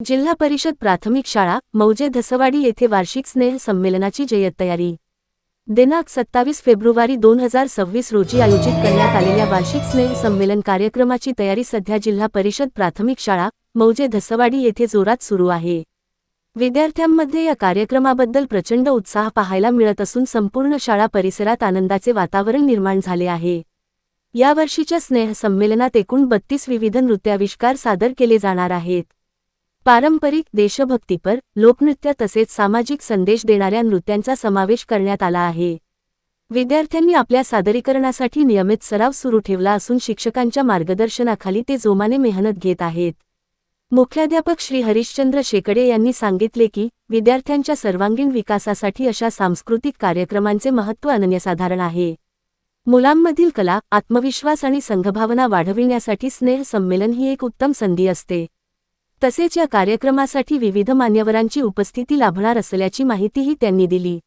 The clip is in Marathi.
जिल्हा परिषद प्राथमिक शाळा मौजे धसवाडी येथे वार्षिक स्नेह संमेलनाची जय्यत तयारी। दिनांक 27 फेब्रुवारी 2026 रोजी आयोजित करण्यात आलेल्या वार्षिक स्नेह संमेलन कार्यक्रमाची तयारी सध्या जिल्हा परिषद प्राथमिक शाळा मौजे धसवाडी येथे जोरात सुरू आहे। विद्यार्थ्यांमध्ये या कार्यक्रमाबद्दल प्रचंड उत्साह पाहायला मिळत असून संपूर्ण शाळा परिसरात आनंदाचे वातावरण निर्माण झाले आहे। या वर्षीच्या स्नेह संमेलनात एकूण 32 विविध नृत्याविष्कार सादर केले जाणार आहेत। पारंपरिक, देशभक्तीपर, लोकनृत्य तसेच सामाजिक संदेश देणाऱ्या नृत्यांचा समावेश करण्यात आला आहे। विद्यार्थ्यांनी आपल्या सादरीकरणासाठी नियमित सराव सुरू ठेवला असून शिक्षकांच्या मार्गदर्शनाखाली ते जोमाने मेहनत घेत आहेत। मुख्याध्यापक श्री हरिश्चंद्र शेकडे यांनी सांगितले की विद्यार्थ्यांच्या सर्वांगीण विकासासाठी अशा सांस्कृतिक कार्यक्रमांचे महत्त्व अनन्यसाधारण आहे। मुलांमधील कला, आत्मविश्वास आणि संघभावना वाढविण्यासाठी स्नेह संमेलन ही एक उत्तम संधी असते। तसेच या कार्यक्रमासाठी विविध मान्यवरांची उपस्थिती लाभणार असल्याची माहितीही त्यांनी दिली।